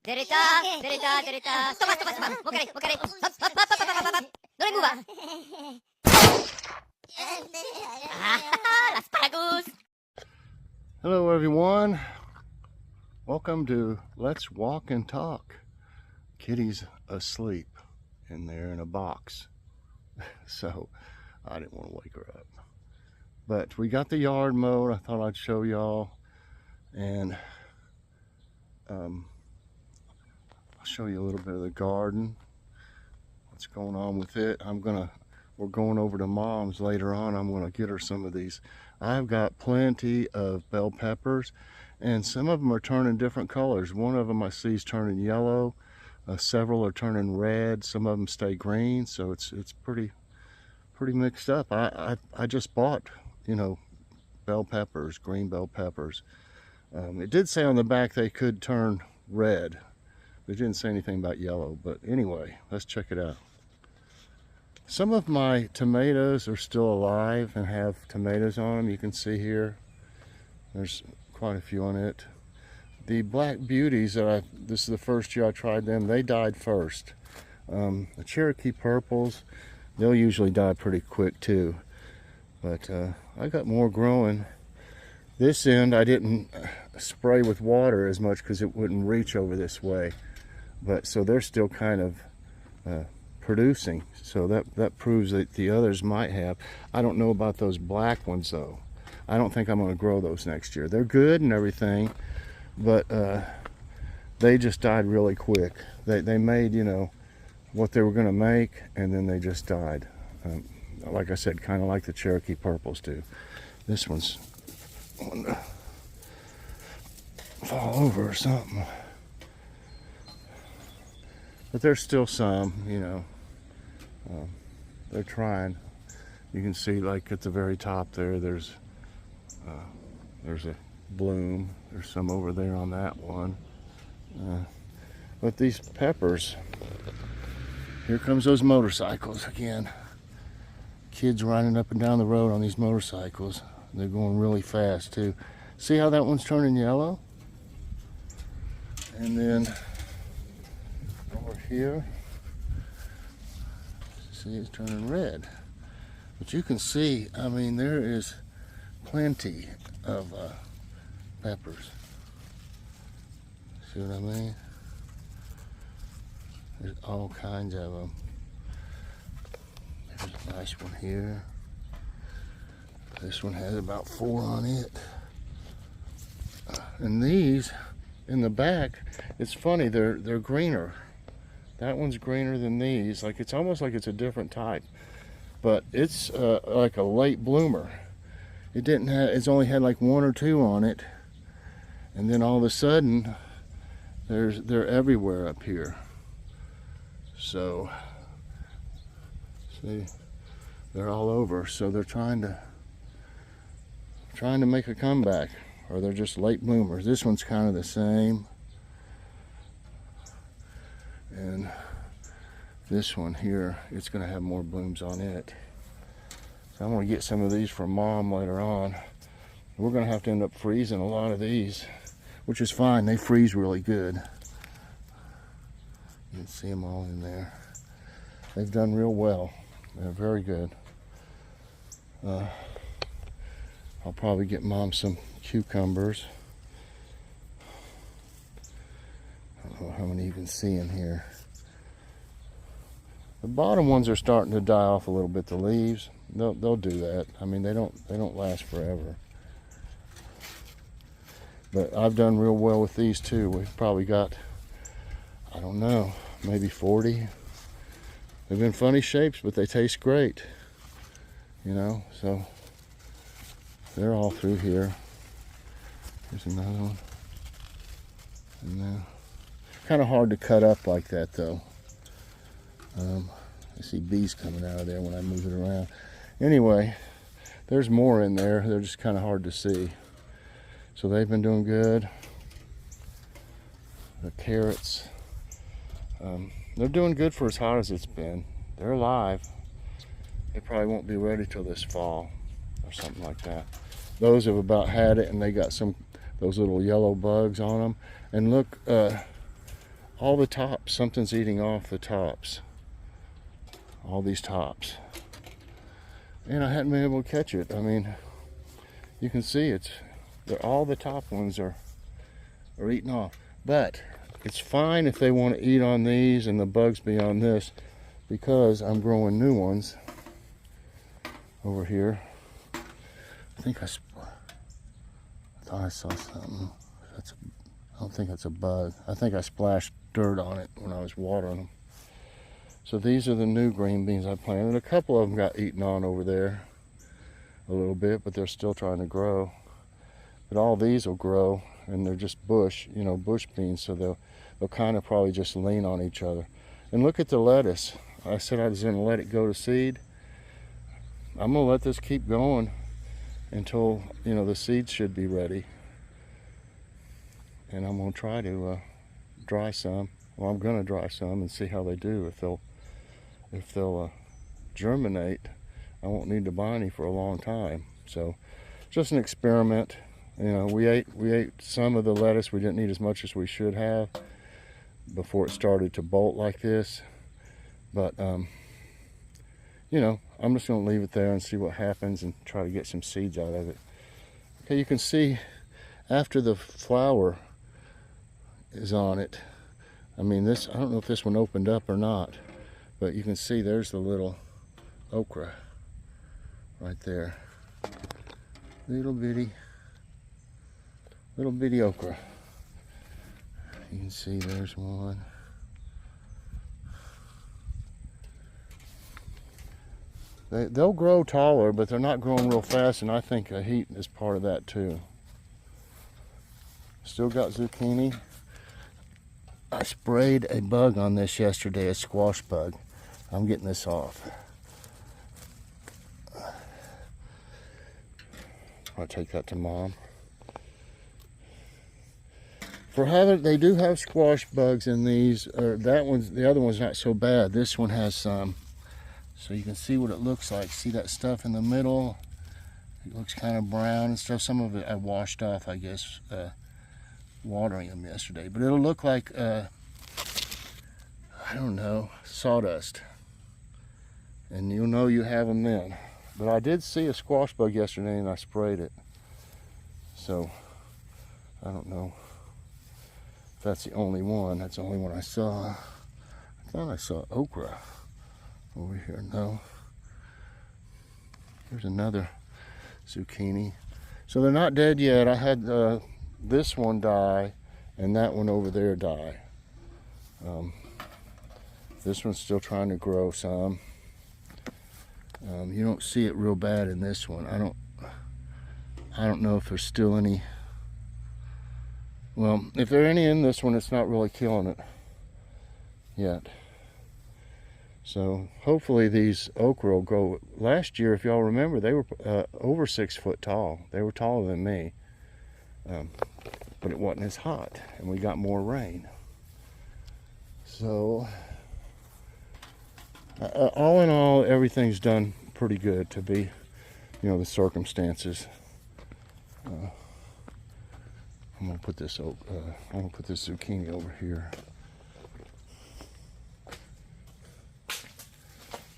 Derecha, derecha, derecha. Toma, toma, toma. Mokare, mokare. Hop, hop, hop, hop, hop, hop. No le mueva. Asparagus. Hello everyone. Welcome to Let's Walk and Talk. Kitty's asleep in there in a box. So I didn't want to wake her up. But we got the yard mowed. I thought I'd show y'all. And I'll show you a little bit of the garden. What's going on with it. We're going over to Mom's later on. I'm gonna get her some of these. I've got plenty of bell peppers, and some of them are turning different colors. One of them I see is turning yellow. Several are turning red. Some of them stay green. So it's pretty mixed up. I just bought, bell peppers, green bell peppers. It did say on the back they could turn red. It didn't say anything about yellow, but anyway, let's check it out. Some of my tomatoes are still alive and have tomatoes on them. You can see here, there's quite a few on it. The black beauties this is the first year I tried them, they died first. The Cherokee purples, they'll usually die pretty quick too. But I got more growing. This end I didn't spray with water as much because it wouldn't reach over this way. But so they're still kind of producing. So that proves that the others might have. I don't know about those black ones though. I don't think I'm going to grow those next year. They're good and everything, but they just died really quick. They made, what they were going to make, and then they just died. Like I said, kind of like the Cherokee purples do. This one's wanting to fall over or something. But there's still some, they're trying. You can see, like at the very top there's a bloom. There's some over there on that one. But these peppers, here comes those motorcycles again. Kids riding up and down the road on these motorcycles. They're going really fast too. See how that one's turning yellow? And then over here, see, it's turning red. But you can see, there is plenty of peppers. See what I mean? There's all kinds of them. There's a nice one here. This one has about 4 on it. And these in the back, it's funny, they're greener. That one's greener than these. Like, it's almost like it's a different type. But it's like a late bloomer. It's only had like 1 or 2 on it. And then all of a sudden, they're everywhere up here. So, see, they're all over. So they're trying to make a comeback, or they're just late bloomers. This one's kind of the same. And this one here, it's going to have more blooms on it. So I'm going to get some of these from Mom later on. We're going to have to end up freezing a lot of these, which is fine. They freeze really good. You can see them all in there. They've done real well. They're very good. I'll probably get Mom some cucumbers. I don't know how many you can see in here. The bottom ones are starting to die off a little bit, the leaves. They'll do that. They don't last forever. But I've done real well with these too. We've probably got, I don't know, maybe 40. They've been funny shapes, but they taste great. So they're all through here. Here's another one. And then, kind of hard to cut up like that though. I see bees coming out of there when I move it around. Anyway, there's more in there. They're just kind of hard to see. So they've been doing good. The carrots, they're doing good for as hot as it's been. They're alive. They probably won't be ready till this fall or something like that. Those have about had it, and they got those little yellow bugs on them. And look, all the tops. Something's eating off the tops. All these tops. And I hadn't been able to catch it. I mean, you can see all the top ones are eaten off. But it's fine if they want to eat on these and the bugs be on this, because I'm growing new ones over here. I thought I saw something. I don't think it's a bug. I think I splashed dirt on it when I was watering them. So these are the new green beans I planted. A couple of them got eaten on over there a little bit, but they're still trying to grow. But all these will grow, and they're just bush, bush beans, so they'll kind of probably just lean on each other. And look at the lettuce. I said I was going to let it go to seed. I'm going to let this keep going until, the seeds should be ready. And I'm going to try to dry some. Well, I'm going to dry some and see how they do. If they'll germinate, I won't need to buy any for a long time. So, just an experiment. We ate some of the lettuce. We didn't eat as much as we should have before it started to bolt like this. But I'm just going to leave it there and see what happens and try to get some seeds out of it. Okay, you can see after the flower is on it. I mean, I don't know if this one opened up or not, but you can see there's the little okra right there. Little bitty okra. You can see there's one. They'll grow taller, but they're not growing real fast, and I think heat is part of that too. Still got zucchini. I sprayed a bug on this yesterday, a squash bug. I'm getting this off. I'll take that to Mom. They do have squash bugs in these. The other one's not so bad. This one has some. So you can see what it looks like. See that stuff in the middle? It looks kind of brown and stuff. Some of it I washed off, I guess, watering them yesterday. But it'll look like, I don't know, sawdust. And you'll know you have them then. But I did see a squash bug yesterday and I sprayed it. So, I don't know if that's the only one. That's the only one I saw. I thought I saw okra over here. No. There's another zucchini. So they're not dead yet. I had this one die and that one over there die. This one's still trying to grow some. You don't see it real bad in this one. I don't know if there's still any. Well, if there are any in this one, it's not really killing it yet. So hopefully these okra will grow. Last year, if y'all remember, they were over 6 foot tall. They were taller than me, but it wasn't as hot, and we got more rain. So all in all, everything's done pretty good to be, the circumstances. I'm gonna put this zucchini over here.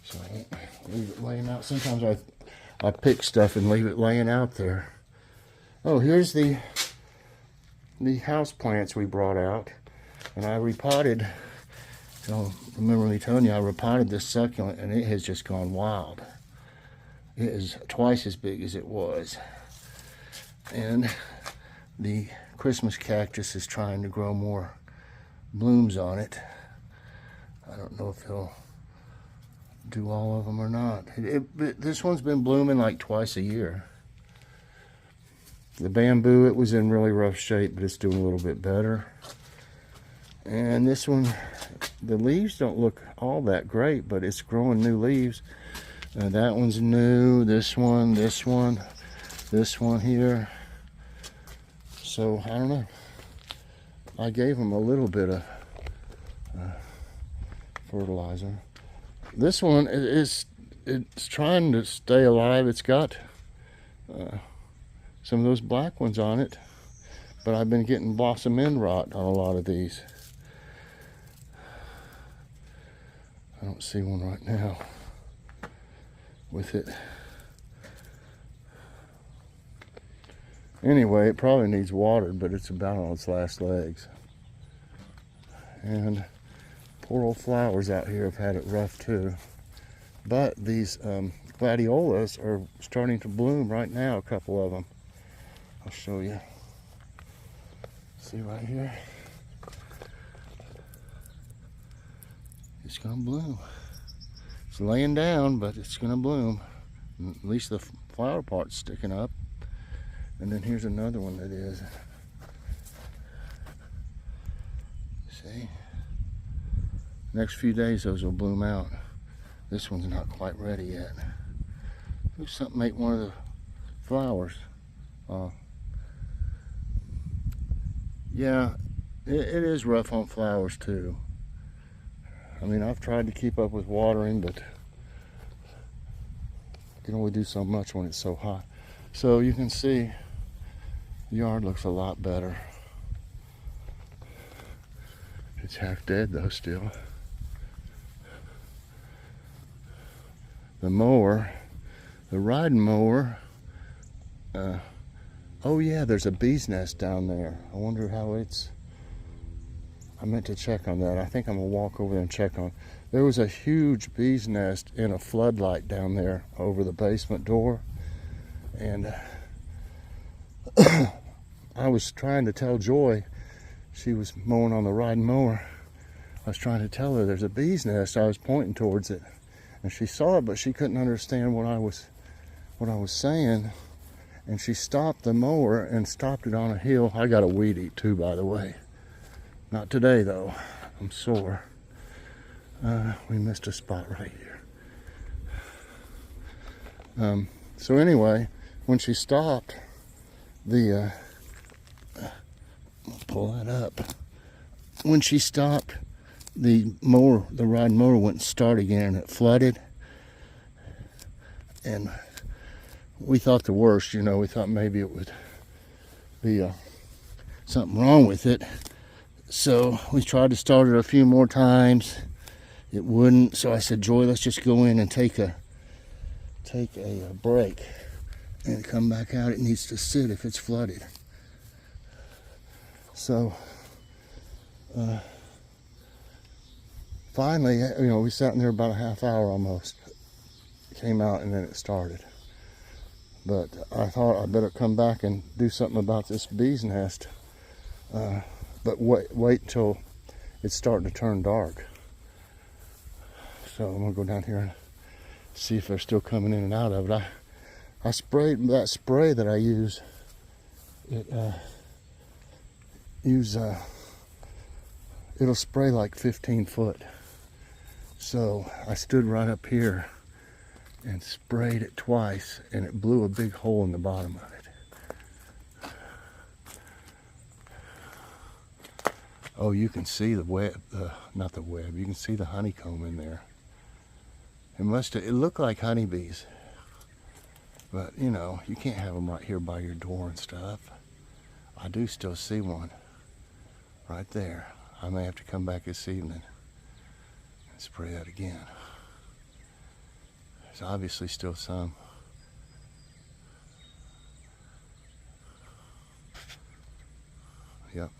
So I won't leave it laying out. Sometimes I pick stuff and leave it laying out there. Oh, here's the house plants we brought out, and I repotted. Remember me telling you I repotted this succulent, and it has just gone wild. It is twice as big as it was, and the Christmas cactus is trying to grow more blooms on it. I don't know if he'll do all of them or not. This one's been blooming like twice a year. The bamboo, it was in really rough shape, but it's doing a little bit better. And this one, the leaves don't look all that great, but it's growing new leaves. That one's new, this one here. So, I don't know. I gave them a little bit of fertilizer. This one it's trying to stay alive. It's got some of those black ones on it, but I've been getting blossom end rot on a lot of these. I don't see one right now with it. Anyway, it probably needs watered, but it's about on its last legs. And poor old flowers out here have had it rough too. But these gladiolas are starting to bloom right now, a couple of them. I'll show you. See right here? It's gonna bloom. It's laying down, but it's gonna bloom. At least the flower part's sticking up. And then here's another one that is. See? Next few days those will bloom out. This one's not quite ready yet. Ooh, something ate one of the flowers. Yeah, it is rough on flowers too. I mean, I've tried to keep up with watering, but you can only do so much when it's so hot. So you can see the yard looks a lot better. It's half dead though still. The mower, the riding mower, oh yeah, there's a bee's nest down there. I wonder how it's, I meant to check on that. I think I'm gonna walk over there and check on. There was a huge bee's nest in a floodlight down there over the basement door. And I was trying to tell Joy, she was mowing on the riding mower. I was trying to tell her there's a bee's nest. I was pointing towards it. And she saw it, but she couldn't understand what I was saying. And she stopped the mower and stopped it on a hill. I got a weed eat too, by the way. Not today though. I'm sore. We missed a spot right here. So anyway, when she stopped, I'll pull that up. When she stopped, the riding mower wouldn't start again, and it flooded. And we thought the worst, you know. We thought maybe it would be something wrong with it. So we tried to start it a few more times. It wouldn't. So I said, Joy, let's just go in and take a break and come back out. It needs to sit if it's flooded. So finally, you know, we sat in there about a half hour almost. Came out and then it started. But I thought I better come back and do something about this bee's nest. But wait until it's starting to turn dark. So I'm gonna go down here and see if they're still coming in and out of it. I sprayed that spray that I use. It'll spray like 15 foot. So I stood right up here and sprayed it twice, and it blew a big hole in the bottom of it. Oh, you can see the web, not the web, you can see the honeycomb in there. It looked like honeybees, but you know, you can't have them right here by your door and stuff. I do still see one right there. I may have to come back this evening and spray that again. There's obviously still some. Yep.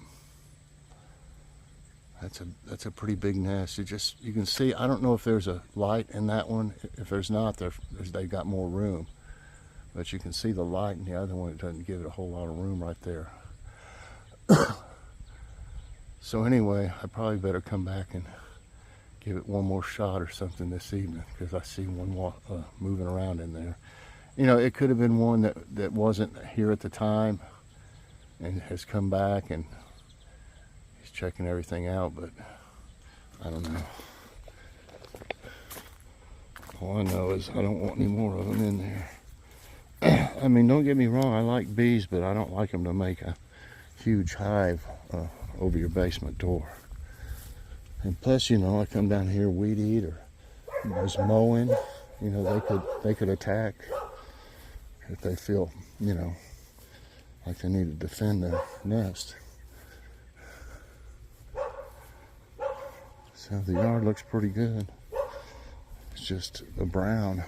That's a pretty big nest. You can see, I don't know if there's a light in that one. If there's not, they've got more room. But you can see the light in the other one. It doesn't give it a whole lot of room right there. So anyway, I probably better come back and give it one more shot or something this evening, because I see one moving around in there. You know, it could have been one that wasn't here at the time and has come back and he's checking everything out, but I don't know. All I know is I don't want any more of them in there. I mean, don't get me wrong, I like bees, but I don't like them to make a huge hive over your basement door. And plus, you know, I come down here, weed eat, or was mowing, you know, they could attack if they feel, you know, like they need to defend their nest. So the yard looks pretty good. just the brown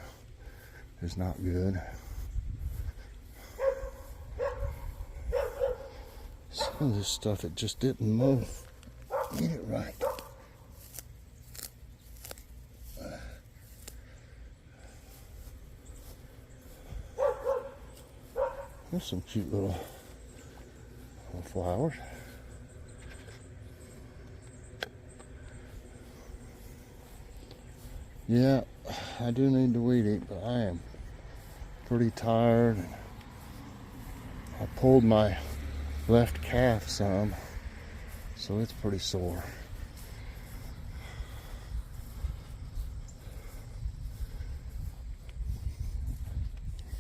is not good. Some of this stuff, it just didn't move. Get it right. There's some cute little flowers. Yeah, I do need to weed eat, but I am pretty tired. I pulled my left calf some, so it's pretty sore.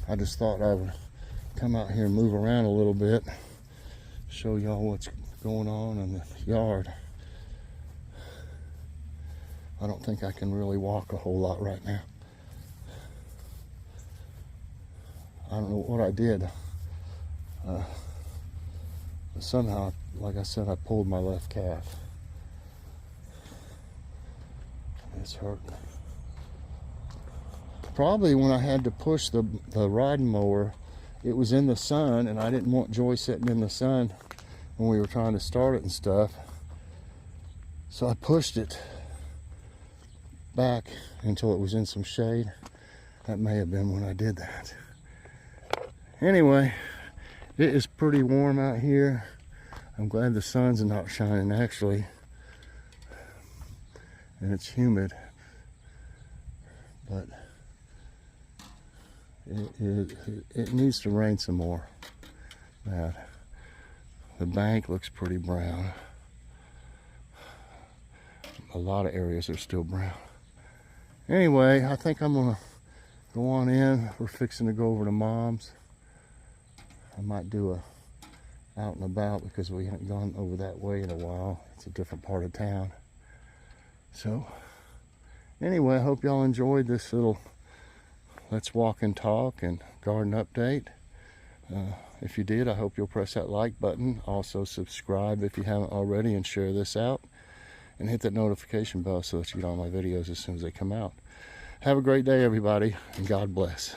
I just thought I would come out here and move around a little bit, show y'all what's going on in the yard. I don't think I can really walk a whole lot right now. I don't know what I did. Somehow, like I said, I pulled my left calf. It's hurting. Probably when I had to push the riding mower, it was in the sun, and I didn't want Joy sitting in the sun when we were trying to start it and stuff. So I pushed it back until it was in some shade. That may have been when I did that. Anyway, it is pretty warm out here. I'm glad the sun's not shining actually. And it's humid. But it needs to rain some more. The bank looks pretty brown. A lot of areas are still brown. Anyway, I think I'm gonna go on in. We're fixing to go over to Mom's. I might do a out and about because we haven't gone over that way in a while. It's a different part of town. So anyway, I hope y'all enjoyed this little Let's Walk and Talk and garden update. If you did, I hope you'll press that like button. Also subscribe if you haven't already, and share this out. And hit that notification bell so that you get all my videos as soon as they come out. Have a great day, everybody, and God bless.